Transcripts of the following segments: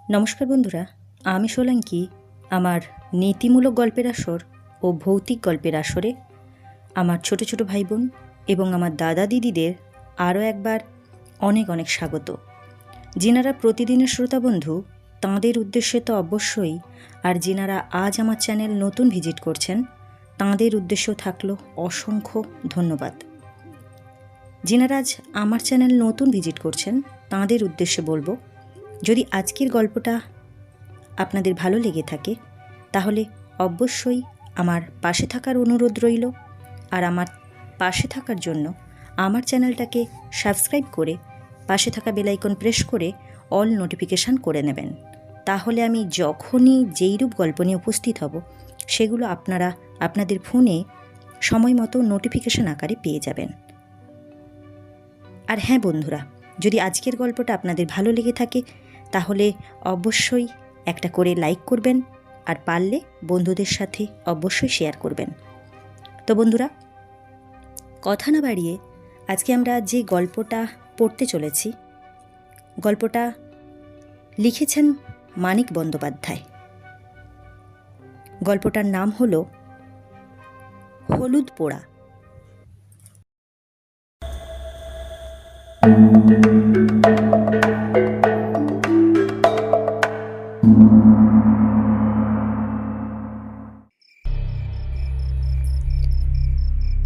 নমস্কার বন্ধুরা, আমি সোলাঙ্কি আমার নীতিমূলক গল্পের আসর ও ভৌতিক গল্পের আসরে আমার ছোট ছোট ভাই বোন এবং আমার দাদা দিদিদের আরও একবার অনেক অনেক স্বাগত। যিনারা প্রতিদিনের শ্রোতা বন্ধু তাঁদের উদ্দেশ্যে তো অবশ্যই, আর যিনারা আজ আমার চ্যানেল নতুন ভিজিট করছেন তাঁদের উদ্দেশ্যেও থাকলো অসংখ্য ধন্যবাদ। যিনারা আজ আমার চ্যানেল নতুন ভিজিট করছেন তাঁদের উদ্দেশ্যে বলবো, যদি আজকের গল্পটা আপনাদের ভালো লেগে থাকে তাহলে অবশ্যই আমার পাশে থাকার অনুরোধ রইল, আর আমার পাশে থাকার জন্য আমার চ্যানেলটাকে সাবস্ক্রাইব করে পাশে থাকা বেল আইকন প্রেস করে অল নোটিফিকেশান করে নেবেন। তাহলে আমি যখনই যেইরূপ গল্প নিয়ে উপস্থিত হব সেগুলো আপনারা আপনাদের ফোনে সময় মতো নোটিফিকেশান আকারে পেয়ে যাবেন। আর হ্যাঁ বন্ধুরা, যদি আজকের গল্পটা আপনাদের ভালো লেগে থাকে তাহলে অবশ্যই একটা করে লাইক করবেন, আর পারলে বন্ধুদের সাথে অবশ্যই শেয়ার করবেন। তো বন্ধুরা, কথা না বাড়িয়ে আজকে আমরা যে গল্পটা পড়তে চলেছি, গল্পটা লিখেছেন মানিক বন্দ্যোপাধ্যায়। গল্পটার নাম হলো হলুদ পোড়া।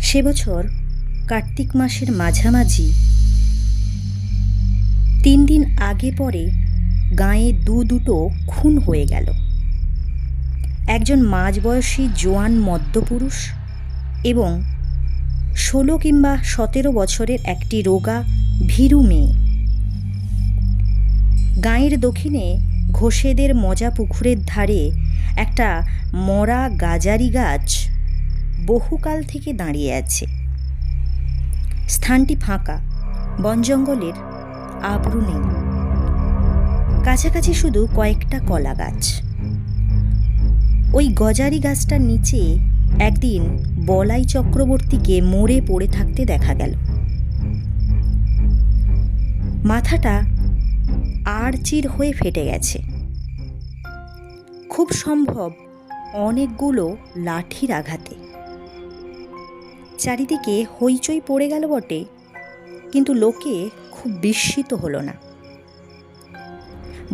সে বছর কার্তিক মাসের মাঝামাঝি 3 দিন আগে পরে গাঁয়ে দুটো খুন হয়ে গেল। একজন মাঝবয়সী জোয়ান মদ্যপুরুষ এবং 16 কিংবা 17 বছরের একটি রোগা ভীরু মেয়ে। গাঁয়ের দক্ষিণে ঘোষেদের মজা পুকুরের ধারে একটা মরা গাজারি গাছ বহুকাল থেকে দাঁড়িয়ে আছে। স্থানটি ফাঁকা, বনজঙ্গলের আবরু নেই, কাছাকাছি শুধু কয়েকটা কলা গাছ। ওই গজারি গাছটার নিচে একদিন বলাই চক্রবর্তীকে মরে পড়ে থাকতে দেখা গেল। মাথাটা আড়চির হয়ে ফেটে গেছে, খুব সম্ভব অনেকগুলো লাঠির আঘাতে। চারিদিকে হইচই পড়ে গেল বটে, কিন্তু লোকে খুব বিস্মিত হলো না।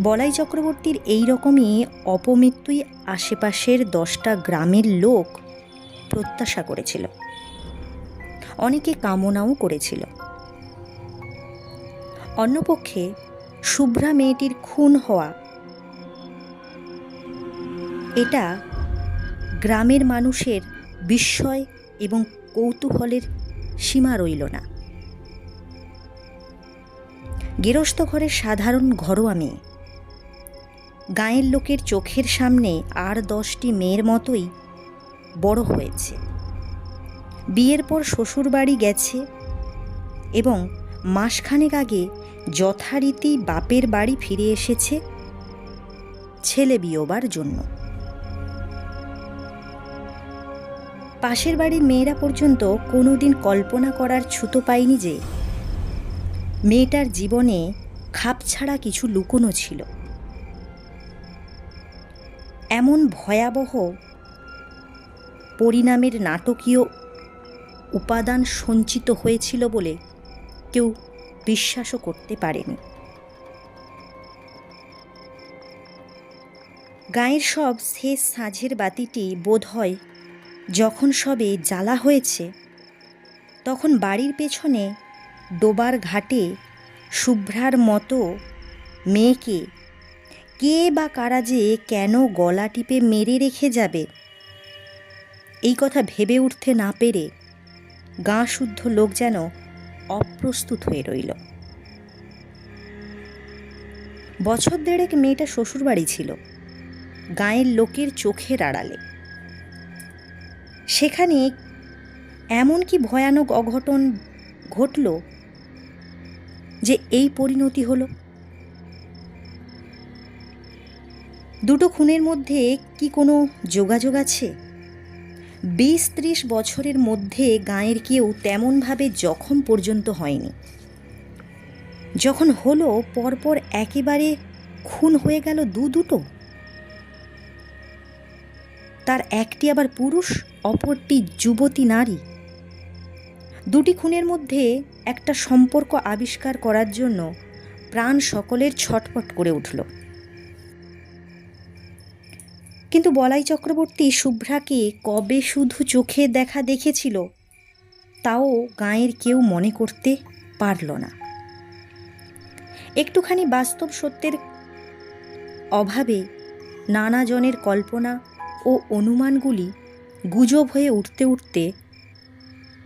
বলাই চক্রবর্তীর এই রকমই অপমৃত্যুই আশেপাশের 10টা গ্রামের লোক প্রত্যাশা করেছিল, অনেকে কামনাও করেছিল। অন্যপক্ষে শুভ্রা মেয়েটির খুন হওয়া, এটা গ্রামের মানুষের বিস্ময় এবং কৌতূহলের সীমা রইল না। গেরস্থ ঘরের সাধারণ ঘরোয়া মেয়ে, গাঁয়ের লোকের চোখের সামনে আর 10টি মেয়ের মতোই বড় হয়েছে। বিয়ের পর শ্বশুর বাড়ি গেছে এবং মাসখানেক আগে যথারীতি বাপের বাড়ি ফিরে এসেছে ছেলে বিয়োবার জন্য। পাশের বাড়ির মেয়েরা পর্যন্ত কোনোদিন কল্পনা করার ছুতো পায়নি যে মেয়েটার জীবনে খাপ ছাড়া কিছু লুকোনো ছিল। এমন ভয়াবহ পরিণামের নাটকীয় উপাদান সঞ্চিত হয়েছিল বলে কেউ বিশ্বাসও করতে পারেনি। গাঁয়ের সব শেষ সাঁঝের বাতিটি বোধহয় যখন সবে জ্বালা হয়েছে, তখন বাড়ির পেছনে ডোবার ঘাটে শুভ্রার মতো মেয়েকে কে বা কারা যে কেন গলা টিপে মেরে রেখে যাবে, এই কথা ভেবে উঠতে না পেরে গাঁ শুদ্ধ লোক যেন অপ্রস্তুত হয়ে রইল। বছর দেড়েক মেয়েটা শ্বশুরবাড়ি ছিল, গাঁয়ের লোকের চোখের আড়ালে। সেখানে এমন কি ভয়ানক অঘটন ঘটল যে এই পরিণতি হলো। দুটো খুনের মধ্যে কি কোনো যোগাযোগ আছে? 20-30 বছরের মধ্যে গাঁয়ের কেউ তেমনভাবে জখম পর্যন্ত হয়নি। যখন হলো পরপর একেবারে খুন হয়ে গেল দুটো। তার একটি আবার পুরুষ, অপরটি যুবতী নারী। দুটি খুনের মধ্যে একটা সম্পর্ক আবিষ্কার করার জন্য প্রাণ সকলের ছটফট করে উঠল। কিন্তু বলাই চক্রবর্তী শুভ্রাকে কবে শুধু চোখে দেখা দেখেছিল তাও গাঁয়ের কেউ মনে করতে পারল না। একটুখানি বাস্তব সত্যের অভাবে নানা জনের কল্পনা ও অনুমানগুলি গুজব হয়ে উঠতে উঠতে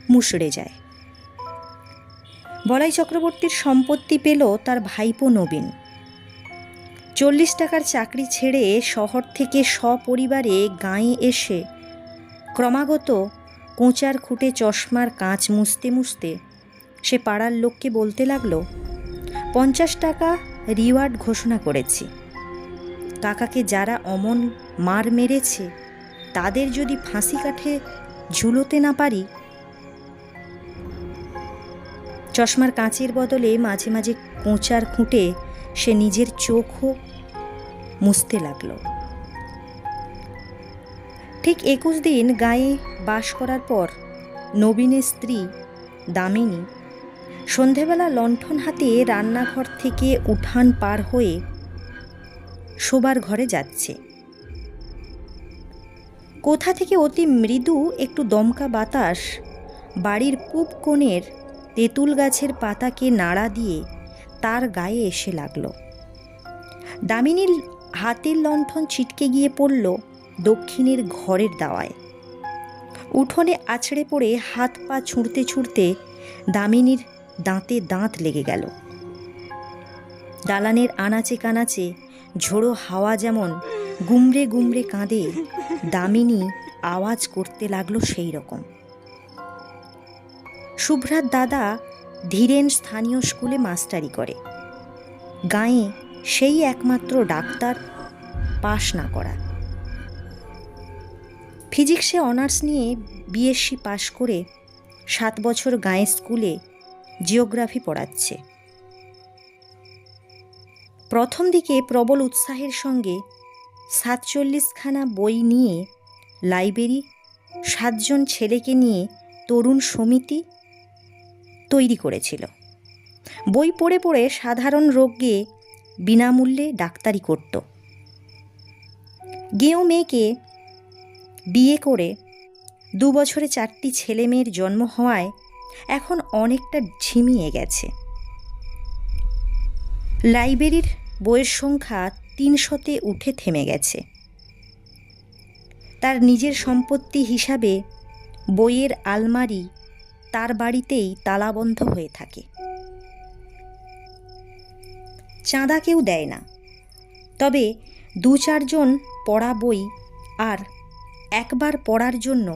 মুষড়ে যায়। বলাই চক্রবর্তীর সম্পত্তি পেল তার ভাইপো নবীন। 40 টাকার চাকরি ছেড়ে শহর থেকে সপরিবারে গাঁয়ে এসে ক্রমাগত কোঁচার খুঁটে চশমার কাঁচ মুছতে মুছতে সে পাড়ার লোককে বলতে লাগলো, 50 টাকা রিওয়ার্ড ঘোষণা করেছি। কাকাকে যারা অমন মার মেরেছে তাদের যদি ফাঁসি কাঠে ঝুলোতে না পারি। চশমার কাঁচের বদলে মাঝে মাঝে কোঁচার খুঁটে সে নিজের চোখও মুছতে লাগল। ঠিক 21 দিন গায়ে বাস করার পর নবীনের স্ত্রী দামিনী সন্ধেবেলা লণ্ঠন হাতে রান্নাঘর থেকে উঠান পার হয়ে শোবার ঘরে যাচ্ছে। কোথা থেকে অতি মৃদু একটু দমকা বাতাস বাড়ির পূব কোণের তেঁতুল গাছের পাতাকে নাড়া দিয়ে তার গায়ে এসে লাগল। দামিনীর হাতের লণ্ঠন ছিটকে গিয়ে পড়ল দক্ষিণের ঘরের দাওয়ায়। উঠোনে আছড়ে পড়ে হাত পা ছুঁড়তে ছুঁড়তে দামিনীর দাঁতে দাঁত লেগে গেল। দালানের আনাচে কানাচে ঝোড়ো হাওয়া যেমন গুমড়ে গুমড়ে কাঁদে, দামিনী আওয়াজ করতে লাগলো সেই রকম। শুভ্রার দাদা ধীরেন স্থানীয় স্কুলে মাস্টারি করে। গাঁয়ে সেই একমাত্র ডাক্তার পাশ না করা। ফিজিক্সে অনার্স নিয়ে বিএসসি পাশ করে 7 বছর গাঁয়ের স্কুলে জিওগ্রাফি পড়াচ্ছে। প্রথম দিকে প্রবল উৎসাহের সঙ্গে 47খানা বই নিয়ে লাইব্রেরি, 7 জন ছেলেকে নিয়ে তরুণ সমিতি তৈরি করেছিল। বই পড়ে পড়ে সাধারণ রোগে বিনামূল্যে ডাক্তারি করত। গেঁয়ো মেয়েকে বিয়ে করে 2 বছরে 4টি ছেলে মেয়ের জন্ম হওয়ায় এখন অনেকটা ঝিমিয়ে গেছে। লাইব্রেরির বইয়ের সংখ্যা 300-তে উঠে থেমে গেছে। তার নিজের সম্পত্তি হিসাবে বইয়ের আলমারি তার বাড়িতেই তালাবন্ধ হয়ে থাকে। চাঁদা কেউ দেয় না, তবে 2-4 জন পড়া বই আর একবার পড়ার জন্য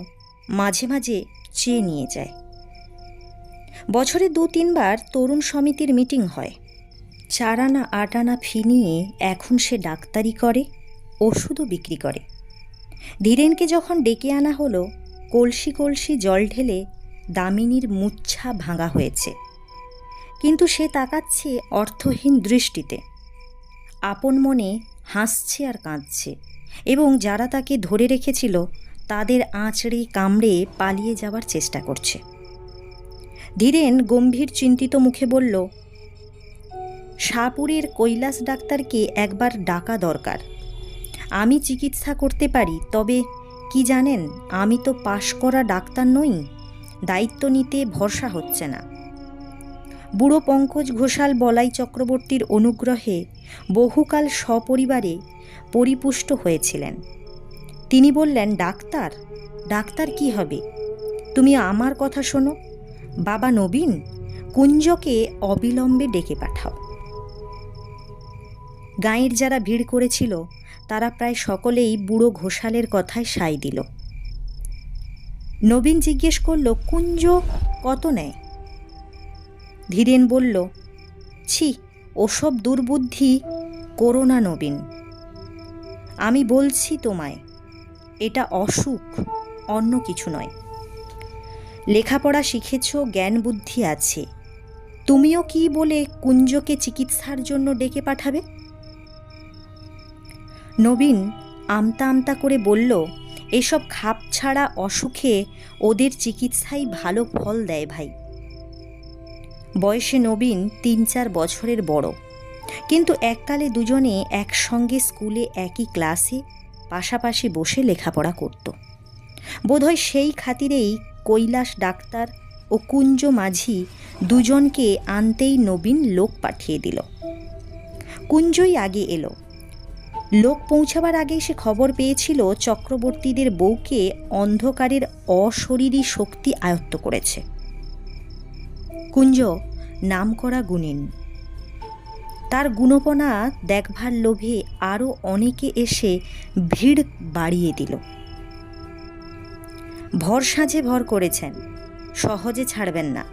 মাঝে মাঝে চেয়ে নিয়ে যায়। বছরে 2-3 বার তরুণ সমিতির মিটিং হয়। 4 আনা 8 আনা ফি নিয়ে এখন সে ডাক্তারি করে, ওষুধও বিক্রি করে। ধীরেনকে যখন ডেকে আনা হলো, কলসি কলসি জল ঢেলে দামিনীর মূর্ছা ভাঙা হয়েছে, কিন্তু সে তাকাচ্ছে অর্থহীন দৃষ্টিতে। আপন মনে হাসছে আর কাঁদছে, এবং যারা তাকে ধরে রেখেছিল তাদের আঁচড়ে কামড়ে পালিয়ে যাওয়ার চেষ্টা করছে। ধীরেন গম্ভীর চিন্তিত মুখে বলল, শাহপুরের কৈলাস ডাক্তারকে একবার ডাকা দরকার। আমি চিকিৎসা করতে পারি, তবে কি জানেন, আমি তো পাশ করা ডাক্তার নই, দায়িত্ব নিতে ভরসা হচ্ছে না। বুড়ো পঙ্কজ ঘোষাল বলাই চক্রবর্তীর অনুগ্রহে বহুকাল সপরিবারে পরিপুষ্ট হয়েছিলেন। তিনি বললেন, ডাক্তার ডাক্তার কি হবে, তুমি আমার কথা শোনো। বাবা নবীন, কুঞ্জকে অবিলম্বে ডেকে পাঠাও। গাঁয়ের যারা ভিড় করেছিল তারা প্রায় সকলেই বুড়ো ঘোষালের কথায় সায় দিল। নবীন জিজ্ঞেস করল, কুঞ্জ কত নেয়? ধীরেন বলল, ছি, ওসব দুর্বুদ্ধি করো না নবীন। আমি বলছি তোমায়, এটা অসুখ, অন্য কিছু নয়। লেখাপড়া শিখেছ, জ্ঞান বুদ্ধি আছে, তুমিও কি বলে কুঞ্জকে চিকিৎসার জন্য ডেকে পাঠাবে? নবীন আমতা আমতা করে বলল, এসব খাপ ছাড়া অসুখে ওদের চিকিৎসাই ভালো ফল দেয় ভাই। বয়সে নবীন ৩-৪ বছরের বড়, কিন্তু এককালে দুজনে একসঙ্গে স্কুলে একই ক্লাসে পাশাপাশি বসে লেখাপড়া করত। বোধহয় সেই খাতিরেই কৈলাস ডাক্তার ও কুঞ্জ মাঝি দুজনকে আনতেই নবীন লোক পাঠিয়ে দিল। কুঞ্জই আগে এলো। লোক পৌঁছাবার আগেই সে খবর পেয়েছিল চক্রবর্তীদের বউকে অন্ধকারের অশরীরী শক্তি আয়ত্ত করেছে। কুঞ্জ নামকরা গুণিন, তার গুণপনা দেখবার লোভে আরও অনেকে এসে ভিড় বাড়িয়ে দিল। ভর সাঁঝে ভর করেছেন, সহজে ছাড়বেন না,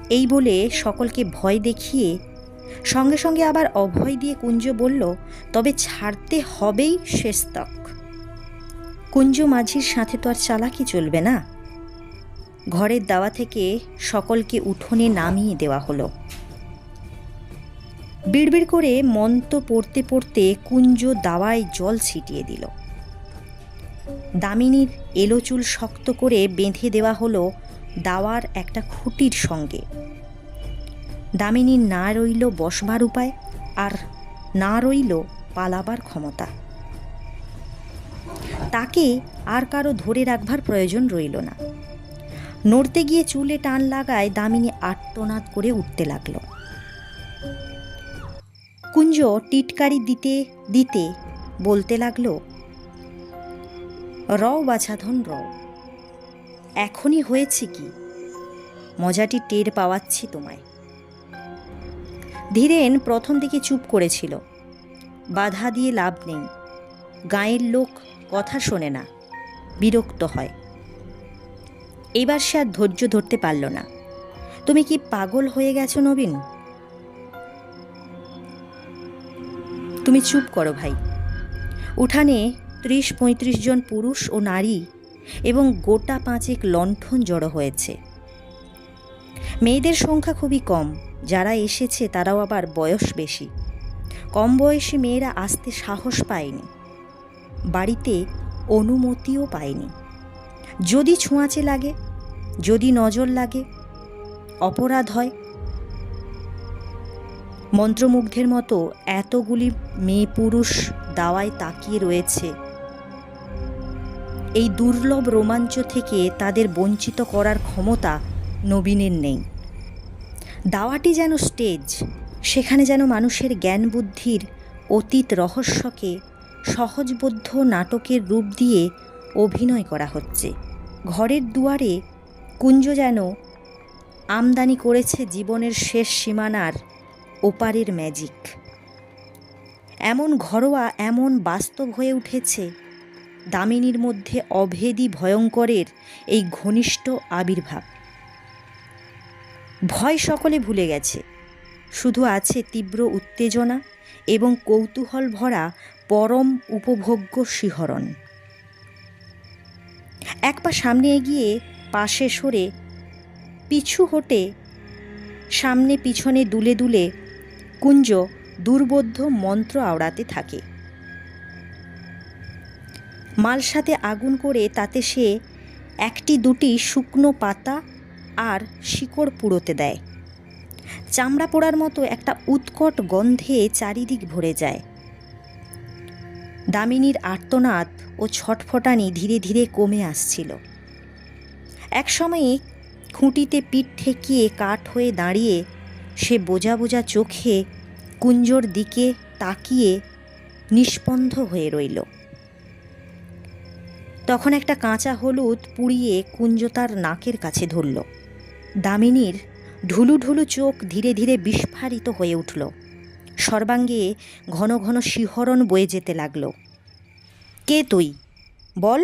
এই বলে সকলকে ভয় দেখিয়ে সঙ্গে সঙ্গে আবার অভয় দিয়ে কুঞ্জ বলল, তবে ছাড়তে হবেই শেষ তক। কুঞ্জ মাঝির সাথে তো আর চালাকি চলবে না। ঘরের দাওয়া থেকে সকলকে উঠোনে নামিয়ে দেওয়া হলো। বিড়বিড় করে মন্ত্র পড়তে পড়তে কুঞ্জ দাওয়ায় জল ছিটিয়ে দিল। দামিনীর এলো চুল শক্ত করে বেঁধে দেওয়া হলো দাওয়ার একটা খুঁটির সঙ্গে। দামিনীর না রইল বসবার উপায়, আর না রইল পালাবার ক্ষমতা। তাকে আর কারো ধরে রাখবার প্রয়োজন রইল না। নড়তে গিয়ে চুলে টান লাগায় দামিনী আর্তনাদ করে উঠতে লাগল। কুঞ্জ টিটকারি দিতে দিতে বলতে লাগলো, রও বাছাধন রও, এখনই হয়েছে কি, মজাটি টের পাওয়াচ্ছি তোমায়। ধীরেন প্রথম দিকে চুপ করেছিল। বাধা দিয়ে লাভ নেই, গাঁয়ের লোক কথা শোনে না, বিরক্ত হয়। এবার সে আর ধৈর্য ধরতে পারল না। তুমি কি পাগল হয়ে গেছো নবীন? তুমি চুপ করো ভাই। উঠানে ৩০-৩৫ জন পুরুষ ও নারী এবং গোটা ৫ লণ্ঠন জড়ো হয়েছে। মেয়েদের সংখ্যা খুবই কম, যারা এসেছে তারাও আবার বয়স বেশি। কম বয়সী মেয়েরা আসতে সাহস পায়নি, বাড়িতে অনুমতিও পায়নি। যদি ছোঁয়াচে লাগে, যদি নজর লাগে, অপরাধ হয়। মন্ত্রমুগ্ধের মতো এতগুলি মেয়ে পুরুষ দাওয়ায় তাকিয়ে রয়েছে। এই দুর্লভ রোমাঞ্চ থেকে তাদের বঞ্চিত করার ক্ষমতা নবীনের নেই। দাওয়াটি যেন স্টেজ, সেখানে যেন মানুষের জ্ঞান বুদ্ধির অতীত রহস্যকে সহজবোধ্য নাটকের রূপ দিয়ে অভিনয় করা হচ্ছে। ঘরের দুয়ারে কুঞ্জ যেন আমদানি করেছে জীবনের শেষ সীমানার ওপারের ম্যাজিক। এমন ঘরোয়া, এমন বাস্তব হয়ে উঠেছে দামিনীর মধ্যে অভেদী ভয়ঙ্করের এই ঘনিষ্ঠ আবির্ভাব। ভয় সকলে ভুলে গেছে, শুধু আছে তীব্র উত্তেজনা এবং কৌতূহল ভরা পরম উপভোগ্য শিহরণ। এক পা সামনে এগিয়ে পাশে সরে পিছু হটে সামনে পিছনে দুলে দুলে কুঞ্জ দুর্বোধ্য মন্ত্র আওড়াতে থাকে। মালসাতে আগুন করে তাতে সে ১-২টি শুকনো পাতা আর শিকড় পুড়োতে দেয়। চামড়া পোড়ার মতো একটা উৎকট গন্ধে চারিদিক ভরে যায়। দামিনীর আর্তনাদ ও ছটফটানি ধীরে ধীরে কমে আসছিল। একসময়ে খুঁটিতে পিঠ ঠেকিয়ে কাঠ হয়ে দাঁড়িয়ে সে বোঝা বোঝা চোখে কুঞ্জর দিকে তাকিয়ে নিস্পন্দ হয়ে রইল। তখন একটা কাঁচা হলুদ পুড়িয়ে কুঞ্জ তার নাকের কাছে ধরল। দামিনীর ঢুলু ঢুলু চোখ ধীরে ধীরে বিস্ফারিত হয়ে উঠল। সর্বাঙ্গে ঘন ঘন শিহরণ বয়ে যেতে লাগল। কে তুই? বল,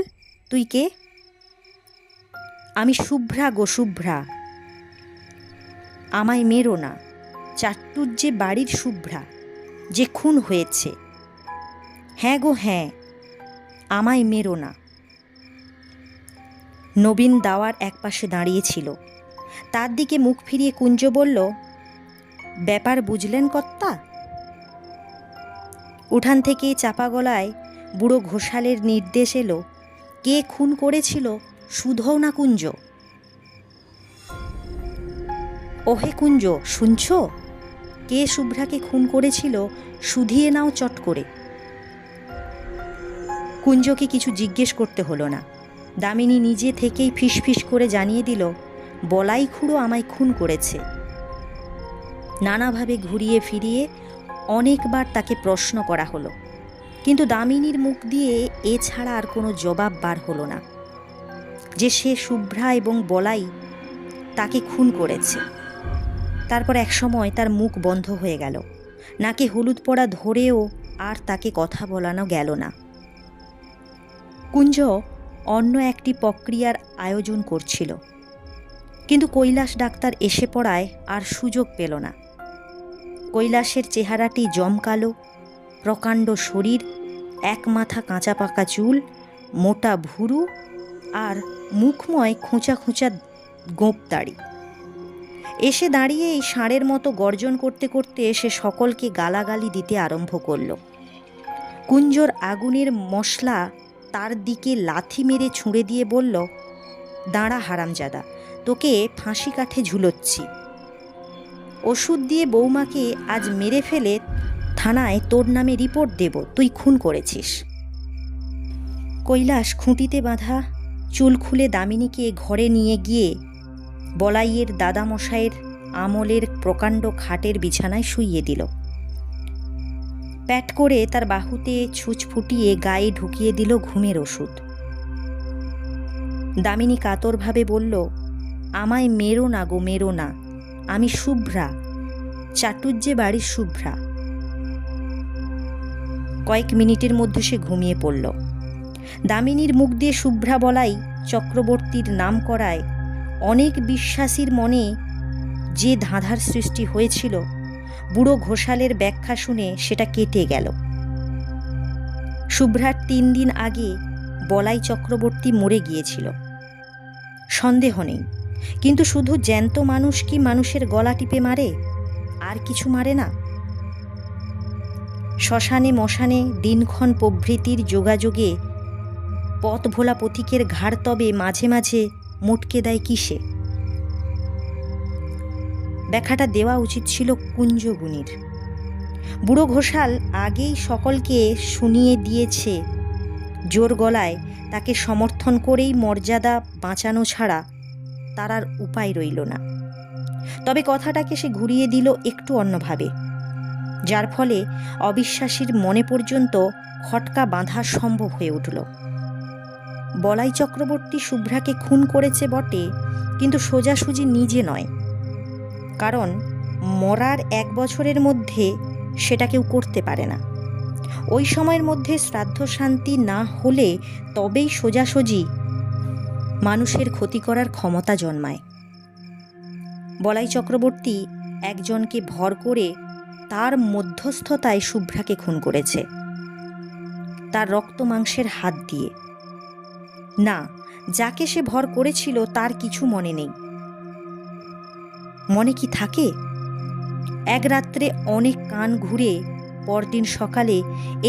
তুই কে? আমি শুভ্রা গো, শুভ্রা। আমায় মেরো না, চাট্টুজ্জে বাড়ির শুভ্রা, যে খুন হয়েছে। হ্যাঁ গো হ্যাঁ, আমায় মেরো না। নবীন দাওয়ার একপাশে দাঁড়িয়েছিল। তার দিকে মুখ ফিরিয়ে কুঞ্জ বলল, ব্যাপার বুঝলেন কর্তা? উঠান থেকে চাপা গলায় বুড়ো ঘোষালের নির্দেশ এলো, কে খুন করেছিল শুধোও না কুঞ্জ। ওহে কুঞ্জ, শুনছ? কে শুভ্রাকে খুন করেছিল শুধিয়ে নাও চট করে। কুঞ্জকে কিছু জিজ্ঞেস করতে হলো না। দামিনী নিজে থেকেই ফিসফিস করে জানিয়ে দিল, বলাই খুড়ো আমায় খুন করেছে। নানাভাবে ঘুরিয়ে ফিরিয়ে অনেকবার তাকে প্রশ্ন করা হলো, কিন্তু দামিনীর মুখ দিয়ে এছাড়া আর কোনো জবাব বার হলো না যে সে শুভ্রা এবং বলাই তাকে খুন করেছে। তারপর এক সময় তার মুখ বন্ধ হয়ে গেল, নাকে হলুদ পড়া ধরেও আর তাকে কথা বলানো গেল না। কুঞ্জ অন্য একটি প্রক্রিয়ার আয়োজন করছিল, কিন্তু কৈলাস ডাক্তার এসে পড়ায় আর সুযোগ পেল না। কৈলাসের চেহারাটি জমকালো, প্রকাণ্ড শরীর, এক মাথা কাঁচা পাকা চুল, মোটা ভুরু আর মুখময় খোঁচা খোঁচা গোঁপ দাড়ি। এসে দাঁড়িয়ে এই ষাঁড়ের মতো গর্জন করতে করতে সে সকলকে গালাগালি দিতে আরম্ভ করল। কুঞ্জর আগুনের মশলা তার দিকে লাথি মেরে ছুঁড়ে দিয়ে বলল, দাঁড়া হারামজাদা, তোকে ফাঁসি কাঠে ঝুলোচ্ছি। ওষুধ দিয়ে বৌমাকে আজ মেরে ফেলে থানায় তোর নামে রিপোর্ট দেব, তুই খুন করেছিস। কৈলাস খুঁটিতে বাঁধা চুল খুলে দামিনীকে ঘরে নিয়ে গিয়ে বলাইয়ের দাদামশাইয়ের আমলের প্রকাণ্ড খাটের বিছানায় শুইয়ে দিল। প্যাট করে তার বাহুতে ছুঁচ ফুটিয়ে গায়ে ঢুকিয়ে দিল ঘুমের ওষুধ। দামিনী কাতরভাবে বলল, আমায় মেরো না গো, মেরো না, আমি শুভ্রা, চাটুজ্জে বাড়ির শুভ্রা। কয়েক মিনিটের মধ্যে সে ঘুমিয়ে পড়ল। দামিনীর মুখ দিয়ে শুভ্রা বলাই চক্রবর্তীর নাম করায় অনেক বিশ্বাসীর মনে যে ধাঁধার সৃষ্টি হয়েছিল, বুড়ো ঘোষালের ব্যাখ্যা শুনে সেটা কেটে গেল। শুভ্রার 3 দিন আগে বলাই চক্রবর্তী মরে গিয়েছিল, সন্দেহ নেই, কিন্তু শুধু জ্যান্ত মানুষ কি মানুষের গলা টিপে মারে, আর কিছু মারে না? শ্মশানে মশানে দিনক্ষণ প্রভৃতির যোগাযোগে পথ ভোলা পথিকের ঘাড় তবে মাঝে মাঝে মোটকে দেয় কিসে? ব্যাখ্যাটা দেওয়া উচিত ছিল কুঞ্জগুণীর। বুড়ো ঘোষাল আগেই সকলকে শুনিয়ে দিয়েছে, জোর গলায় তাকে সমর্থন করেই মর্যাদা বাঁচানো ছাড়া তার আর উপায় রইল না। তবে কথাটাকে সে ঘুরিয়ে দিল একটু অন্যভাবে, যার ফলে অবিশ্বাসীর মনে পর্যন্ত খটকা বাঁধা সম্ভব হয়ে উঠল। বলাই চক্রবর্তী শুভ্রাকে খুন করেছে বটে, কিন্তু সোজাসুজি নিজে নয়, কারণ মরার 1 বছরের মধ্যে সেটা কেউ করতে পারে না। ওই সময়ের মধ্যে শ্রাদ্ধ শান্তি না হলে তবেই সোজাসুজি মানুষের ক্ষতি করার ক্ষমতা জন্মায়। বলাই চক্রবর্তী একজনকে ভর করে তার মধ্যস্থতায় শুভ্রাকে খুন করেছে, তার রক্ত মাংসের হাত দিয়ে। না, যাকে সে ভর করেছিল তার কিছু মনে নেই। মনে কি থাকে? এক রাত্রে অনেক কান ঘুরে পরদিন সকালে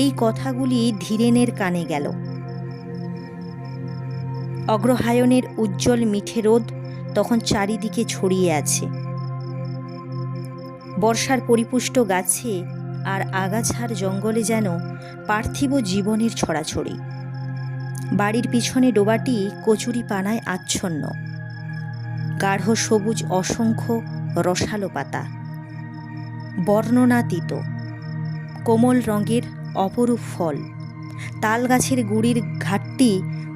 এই কথাগুলি ধীরেনের কানে গেল। অগ্রহায়ণের উজ্জ্বল মিঠে রোদ তখন চারিদিকে ছড়িয়ে আছে। বর্ষার পরিপুষ্ট গাছে আর আগাছার জঙ্গলে যেন পার্থিব জীবনের ছড়াছড়ি। বাড়ির পিছনে ডোবাটি কচুরি পানায় আচ্ছন্ন, গাঢ় সবুজ অসংখ্য রসালো পাতা, বর্ণনাতীত কোমল রঙের অপরূপ ফল। তাল গাছের গুড়ির ঘাটটি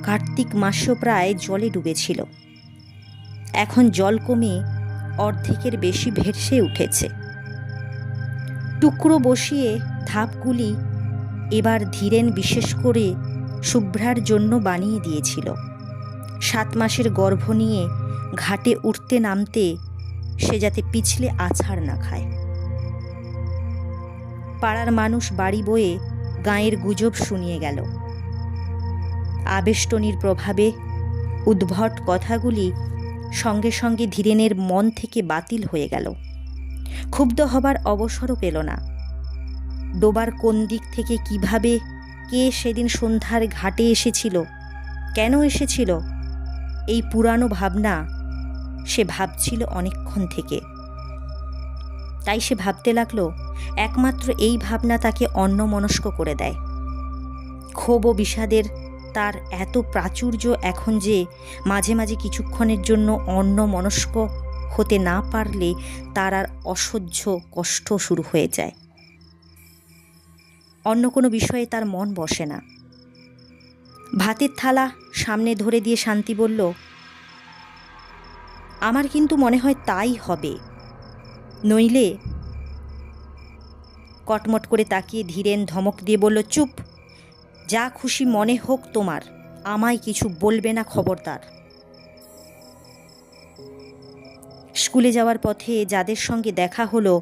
কার্তিক মাসেও প্রায় জলে ডুবেছিল, এখন জল কমে অর্ধেকের বেশি ভেসে উঠেছে। টুকরো বসিয়ে ধাপগুলি এবার ধীরেন বিশেষ করে শুভ্রার জন্য বানিয়ে দিয়েছিল। 7 মাসের গর্ভ নিয়ে ঘাটে উঠতে নামতে সে যাতে পিছলে আছাড় না খায়। পাড়ার মানুষ বাড়ি বয়ে গাঁয়ের গুজব শুনিয়ে গেল। আবেষ্টনীর প্রভাবে উদ্ভট কথাগুলি সঙ্গে সঙ্গে ধীরেনের মন থেকে বাতিল হয়ে গেল। ক্ষুব্ধ হবার অবসরও পেল না। ডোবার কোন দিক থেকে কিভাবে কে সেদিন সন্ধ্যার ঘাটে এসেছিল, কেন এসেছিল, এই পুরানো ভাবনা সে ভাবছিল অনেকক্ষণ থেকে। তাই সে ভাবতে লাগলো, একমাত্র এই ভাবনা তাকে অন্যমনস্ক করে দেয়। ক্ষোভ ও বিষাদের তার এত প্রাচুর্য এখন যে মাঝে মাঝে কিছুক্ষণের জন্য অন্যমনস্ক হতে না পারলে তার আর অসহ্য কষ্ট শুরু হয়ে যায়। অন্য কোনো বিষয়ে তার মন বসে না। ভাতের থালা সামনে ধরে দিয়ে শান্তি বলল, আমার কিন্তু মনে হয় তাই হবে, নইলে। কটমট করে তাকিয়ে ধীরেন ধমক দিয়ে বলল, চুপ, যা খুশি মনে হোক তোমার, আমায় কিছু বলবে না, খবরদার। স্কুলে যাওয়ার পথে যাদের সঙ্গে দেখা হলো,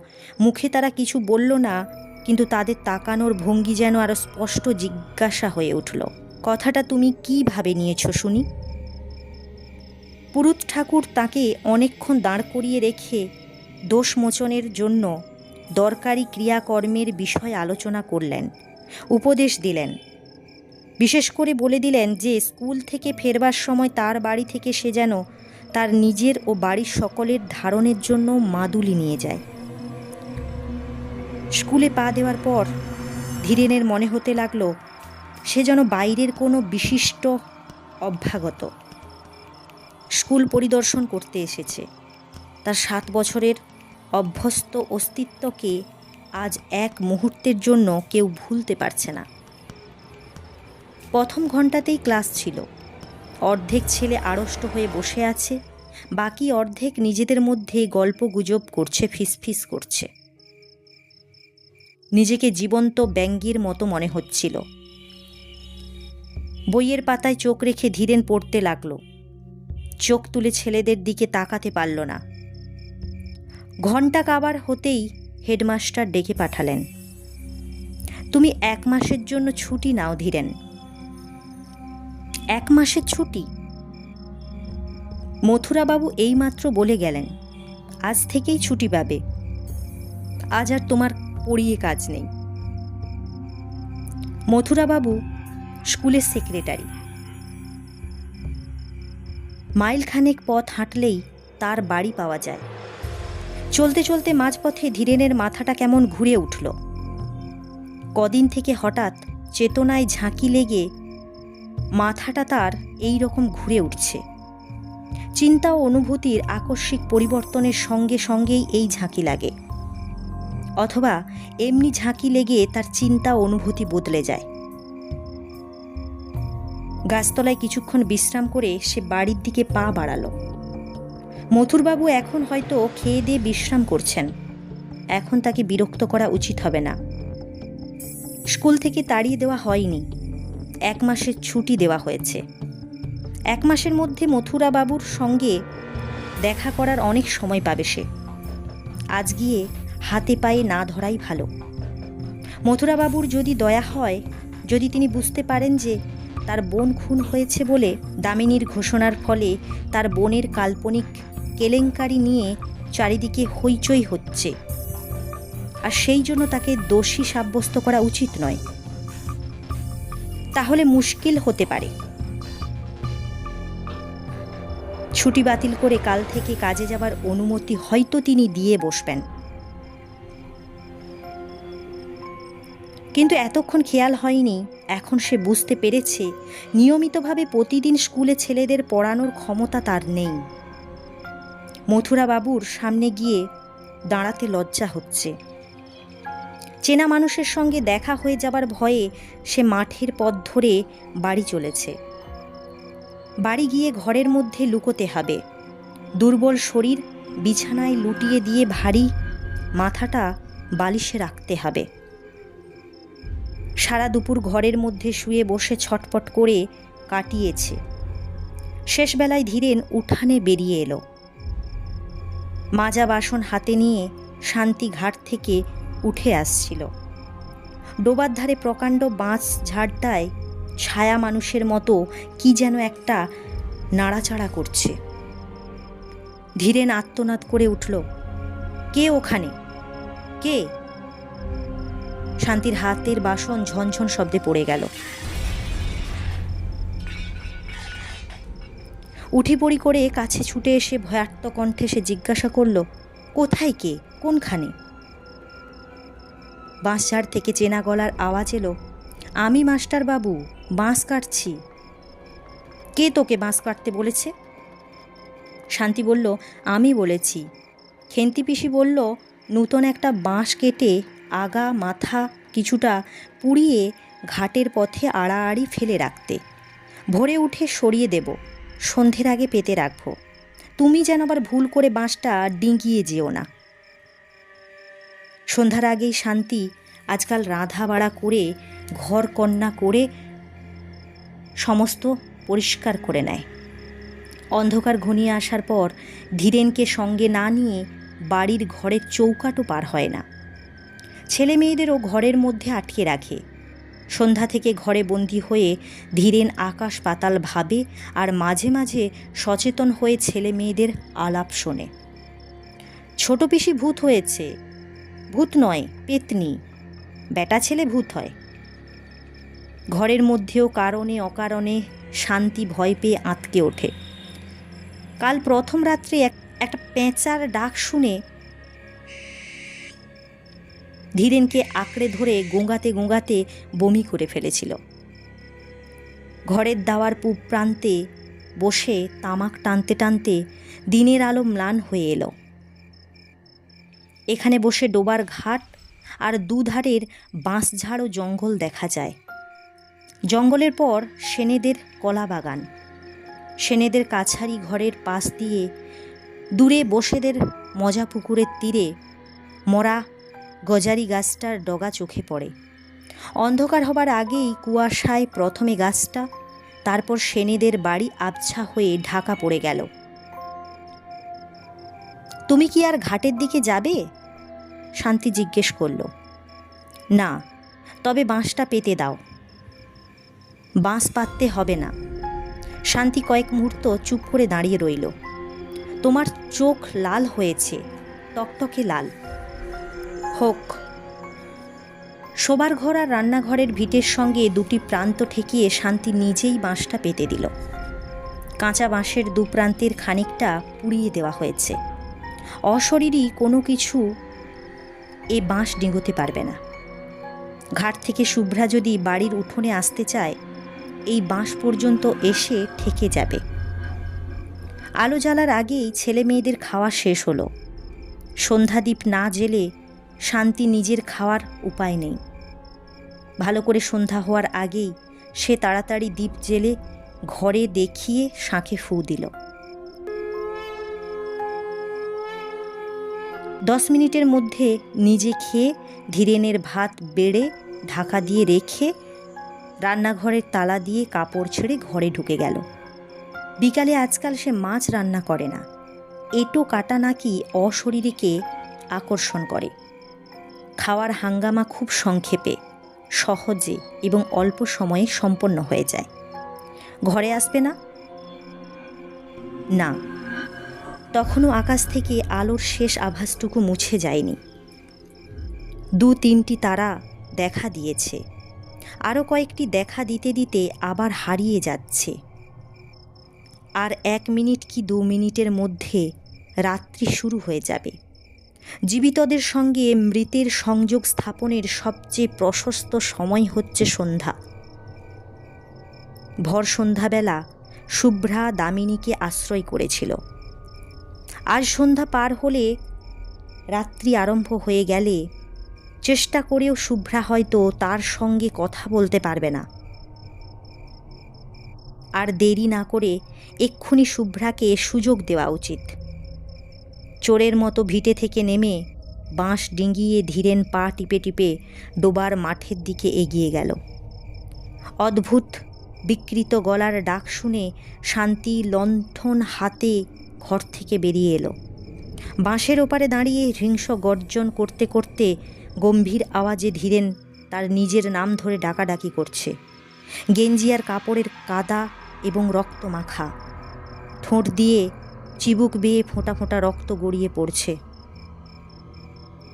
মুখে তারা কিছু বলল না, কিন্তু তাদের তাকানোর ভঙ্গি যেন আরো স্পষ্ট জিজ্ঞাসা হয়ে উঠল, কথাটা তুমি কিভাবে নিয়েছো শুনি? পুরুত ঠাকুর তাকে অনেকক্ষণ দাঁড় করিয়ে রেখে দোষমোচনের জন্য দরকারি ক্রিয়াকর্মের বিষয় আলোচনা করলেন, উপদেশ দিলেন। বিশেষ করে বলে দিলেন যে স্কুল থেকে ফেরবার সময় তার বাড়ি থেকে সে যেন তার নিজের ও বাড়ির সকলের ধারণের জন্য মাদুলি নিয়ে যায়। স্কুলে পা দেওয়ার পর ধীরেনের মনে হতে লাগলো সে যেন বাইরের কোনো বিশিষ্ট অভ্যাগত, স্কুল পরিদর্শন করতে এসেছে। তার 7 বছরের অভ্যস্ত অস্তিত্বকে আজ এক মুহূর্তের জন্য কেউ ভুলতে পারছে না। প্রথম ঘন্টাতেই ক্লাস ছিল। অর্ধেক ছেলে আড়ষ্ট হয়ে বসে আছে, বাকি অর্ধেক নিজেদের মধ্যে গল্প গুজব করছে, ফিসফিস করছে। নিজেকে জীবন্ত ব্যঙ্গের মতো মনে হচ্ছিল। বইয়ের পাতায় চোখ রেখে ধীরেন পড়তে লাগলো। চোখ তুলে ছেলেদের দিকে তাকাতে পারল না। ঘণ্টা কাবার হতেই হেডমাস্টার ডেকে পাঠালেন, তুমি 1 মাসের জন্য ছুটি নাও ধীরেন। 1 মাসের ছুটি? মথুরাবাবু এইমাত্র বলে গেলেন আজ থেকেই ছুটি পাবে, আজ আর তোমার পড়িয়ে কাজ নেই। মথুরাবাবু স্কুলের সেক্রেটারি। মাইলখানেক পথ হাঁটলেই তার বাড়ি পাওয়া যায়। চলতে চলতে মাঝপথে ধীরেনের মাথাটা কেমন ঘুরে উঠল। কদিন থেকে হঠাৎ চেতনায় ঝাঁকি লেগে মাথাটা তার এই রকম ঘুরে উঠছে। চিন্তা ও অনুভূতির আকস্মিক পরিবর্তনের সঙ্গে সঙ্গেই এই ঝাঁকি লাগে, অথবা এমনি ঝাঁকি লেগে তার চিন্তা ও অনুভূতি বদলে যায়। গাছতলায় কিছুক্ষণ বিশ্রাম করে সে বাড়ির দিকে পা বাড়ালো। মথুরবাবু এখন হয়তো খেয়ে দিয়ে বিশ্রাম করছেন। এখন তাকে বিরক্ত করা উচিত হবে না। স্কুল থেকে তাড়িয়ে দেওয়া হয়নি, 1 মাসের ছুটি দেওয়া হয়েছে। 1 মাসের মধ্যে মথুরাবাবুর সঙ্গে দেখা করার অনেক সময় পাবে সে। আজ গিয়ে হাতে পায়ে না ধরাই ভালো। মথুরাবাবুর যদি দয়া হয়, যদি তিনি বুঝতে পারেন যে তার বোন খুন হয়েছে বলে দামিনীর ঘোষণার ফলে তার বোনের কাল্পনিক কেলেঙ্কারি নিয়ে চারিদিকে হইচই হচ্ছে, আর সেই জন্য তাকে দোষী সাব্যস্ত করা উচিত নয়, তাহলে মুশকিল হতে পারে। ছুটি বাতিল করে কাল থেকে কাজে যাবার অনুমতি হয়তো তিনি দিয়ে বসবেন। কিন্তু এতক্ষণ খেয়াল হয়নি। এখন সে বুঝতে পেরেছে নিয়মিতভাবে প্রতিদিন স্কুলে ছেলেদের পড়ানোর ক্ষমতা তার নেই। মথুরাবাবুর সামনে গিয়ে দাঁড়াতে লজ্জা হচ্ছে। চেনা মানুষের সঙ্গে দেখা হয়ে যাবার ভয়ে সে মাঠের পথ ধরে বাড়ি চলেছে। বাড়ি গিয়ে ঘরের মধ্যে লুকোতে হবে। দুর্বল শরীর বিছানায় লুটিয়ে দিয়ে ভারী মাথাটা বালিশে রাখতে হবে। সারা দুপুর ঘরের মধ্যে শুয়ে বসে ছটপট করে কাটিয়েছে। শেষবেলায় ধীরেন উঠানে বেরিয়ে এলো। মাজা বাসন হাতে নিয়ে শান্তি ঘাট থেকে উঠে আসছিল। ডোবার ধারে প্রকাণ্ড বাঁশ ঝাড়টায় ছায়া মানুষের মতো কি যেন একটা নাড়াচাড়া করছে। ধীরেন আর্তনাদ করে উঠল, কে ওখানে, কে? শান্তির হাতের বাসন ঝনঝন শব্দে পড়ে গেল। উঠি পড়ি করে কাছে ছুটে এসে ভয়ার্ত কণ্ঠে সে জিজ্ঞাসা করল, কোথায় কে, কোনখানে? বাঁশঝাড় থেকে চেনা গলার আওয়াজ এলো, আমি মাস্টার বাবু, বাঁশ কাটছি। কে তোকে বাঁশ কাটতে বলেছে? শান্তি বলল, আমি বলেছি। খেন্তি পিসি বলল, নূতন একটা বাঁশ কেটে আগা মাথা কিছুটা পুড়িয়ে ঘাটের পথে আড়াআড়ি ফেলে রাখতে, ভোরে উঠে সরিয়ে দেব, সন্ধ্যের আগে পেতে রাখবো। তুমি যেন আবার ভুল করে বাঁশটা ডিঙিয়ে যেও না। সন্ধ্যার আগেই শান্তি আজকাল রাঁধা বাড়া করে ঘর কন্যা করে সমস্ত পরিষ্কার করে নেয়। অন্ধকার ঘনিয়ে আসার পর ধীরেনকে সঙ্গে না নিয়ে বাড়ির ঘরের চৌকাটও পার হয় না। ছেলে মেয়েদেরও ঘরের মধ্যে আটকে রাখে। সন্ধ্যা থেকে ঘরে বন্দি হয়ে ধীরেন আকাশ পাতাল ভাবে আর মাঝে মাঝে সচেতন হয়ে ছেলে মেয়েদের আলাপ শোনে। ছোট পিসি ভূত হয়েছে। ভূত নয়, পেতনি। বেটা ছেলে ভূত হয়। ঘরের মধ্যেও কারণে অকারণে শান্তি ভয় পেয়ে আঁতকে ওঠে। কাল প্রথম রাত্রে একটা পেঁচার ডাক শুনে ধীরেনকে আঁকড়ে ধরে গোঙাতে গোঙাতে বমি করে ফেলেছিল। ঘরের দাওয়ার পূব প্রান্তে বসে তামাক টানতে টানতে দিনের আলো ম্লান হয়ে এলো। এখানে বসে ডোবার ঘাট আর দুধারের বাঁশঝাড় ও জঙ্গল দেখা যায়। জঙ্গলের পর সেনেদের কলা বাগান, সেনেদের কাছারি ঘরের পাশ দিয়ে দূরে বসেদের মজা পুকুরের তীরে মরা গজারি গাছটার ডগা চোখে পড়ে। অন্ধকার হবার আগেই কুয়াশায় প্রথমে গাছটা, তারপর সেনেদের বাড়ি আবছা হয়ে ঢাকা পড়ে গেল। তুমি কি আর ঘাটের দিকে যাবে? শান্তি জিজ্ঞেস করল। না, তবে বাঁশটা পেতে দাও। বাঁশ পাততে হবে না। শান্তি কয়েক মুহূর্ত চুপ করে দাঁড়িয়ে রইল। তোমার চোখ লাল হয়েছে, টকটকে লাল। হোক। শোবার ঘর আর রান্নাঘরের ভিটের সঙ্গে দুটি প্রান্ত ঠেকিয়ে শান্তি নিজেই বাঁশটা পেতে দিল। কাঁচা বাঁশের দু প্রান্তের খানিকটা পুড়িয়ে দেওয়া হয়েছে। অশরীরী কোনো কিছু এ বাঁশ ডিঙোতে পারবে না। ঘাট থেকে শুভ্রা যদি বাড়ির উঠোনে আসতে চায়, এই বাঁশ পর্যন্ত এসে ঠেকে যাবে। আলো জ্বালার আগেই ছেলে মেয়েদের খাওয়া শেষ হলো। সন্ধ্যাদীপ না জেলে শান্তি নিজের খাওয়ার উপায় নেই। ভালো করে সন্ধ্যা হওয়ার আগেই সে তাড়াতাড়ি দীপ জেলে ঘরে দেখিয়ে শাঁখে ফু দিল। 10 মিনিটের মধ্যে নিজে খেয়ে ধীরেনের ভাত বেড়ে ঢাকা দিয়ে রেখে রান্নাঘরের তালা দিয়ে কাপড় ছেড়ে ঘরে ঢুকে গেল। বিকালে আজকাল সে মাছ রান্না করে না। এঁটো কাটা নাকি অশরীরীকে আকর্ষণ করে। খাওয়ার হাঙ্গামা খুব সংক্ষেপে, সহজে এবং অল্প সময়ে সম্পন্ন হয়ে যায়। ঘরে আসবে না? না, তখনও আকাশ থেকে আলোর শেষ আভাসটুকু মুছে যায়নি। 2-3টি তারা দেখা দিয়েছে, আরও কয়েকটি দেখা দিতে দিতে আবার হারিয়ে যাচ্ছে। আর 1 মিনিট কি 2 মিনিটের মধ্যে রাত্রি শুরু হয়ে যাবে। জীবিতদের সঙ্গে মৃতের সংযোগ স্থাপনের সবচেয়ে প্রশস্ত সময় হচ্ছে সন্ধ্যা। ভর সন্ধ্যাবেলা শুভ্রা দামিনীকে আশ্রয় করেছিল। আজ সন্ধ্যা পার হলে, রাত্রি আরম্ভ হয়ে গেলে চেষ্টা করেও শুভ্রা হয়তো তার সঙ্গে কথা বলতে পারবে না। আর দেরি না করে এক্ষুনি শুভ্রাকে সুযোগ দেওয়া উচিত। চোরের মতো ভিটে থেকে নেমে বাঁশ ডিঙিয়ে ধীরেন পা টিপে টিপে ডোবার মাঠের দিকে এগিয়ে গেল। অদ্ভুত বিকৃত গলার ডাক শুনে শান্তি লণ্ঠন হাতে ঘর থেকে বেরিয়ে এলো। বাঁশের ওপারে দাঁড়িয়ে হিংস্র গর্জন করতে করতে গম্ভীর আওয়াজে ধীরেন তার নিজের নাম ধরে ডাকাডাকি করছে। গেঞ্জি আর কাপড়ের কাদা এবং রক্ত মাখা, ঠোঁট দিয়ে চিবুক বেয়ে ফোঁটা ফোঁটা রক্ত গড়িয়ে পড়ছে।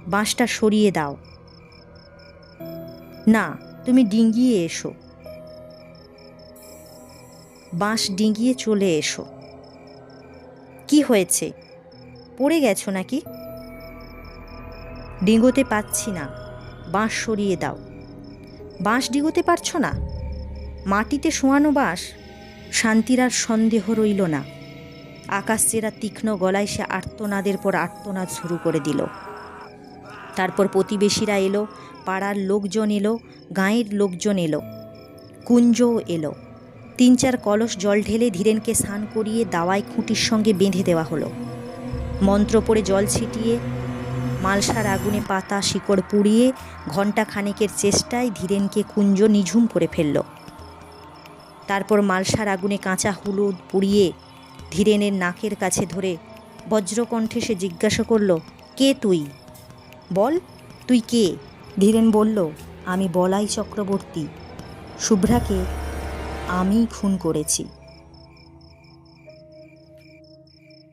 বাঁশটা সরিয়ে দাও। না, তুমি ডিঙ্গিয়ে এসো, বাঁশ ডিঙ্গিয়ে চলে এসো। কি হয়েছে, পড়ে গেছো নাকি? ডিঙ্গোতে পাচ্ছি না, বাঁশ সরিয়ে দাও। বাঁশ ডিঙ্গোতে পারছো না? মাটিতে শোয়ানো বাঁশ। শান্তির আর সন্দেহ রইল না। আকাশ চেরা তীক্ষ্ণ গলায় সে আর্তনাদের পর আর্তনাদ শুরু করে দিল। তারপর প্রতিবেশীরা এলো, পাড়ার লোকজন এলো, গাঁয়ের লোকজন এলো, কুঞ্জও এলো। 3-4 কলস জল ঢেলে ধীরেনকে স্নান করিয়ে দাওয়ায় খুঁটির সঙ্গে বেঁধে দেওয়া হলো। মন্ত্র পড়ে জল ছিটিয়ে মালসার আগুনে পাতা শিকড় পুড়িয়ে ঘণ্টা খানেকের চেষ্টায় ধীরেনকে কুঞ্জ নিঝুম করে ফেলল। তারপর মালসার আগুনে কাঁচা হলুদ পুড়িয়ে ধীরেনের নাকের কাছে ধরে বজ্রকণ্ঠে সে জিজ্ঞাসা করল, কে তুই? বল, তুই কে? ধীরেন বলল, আমি বলাই চক্রবর্তী। শুভ্রাকে আমিই খুন করেছি।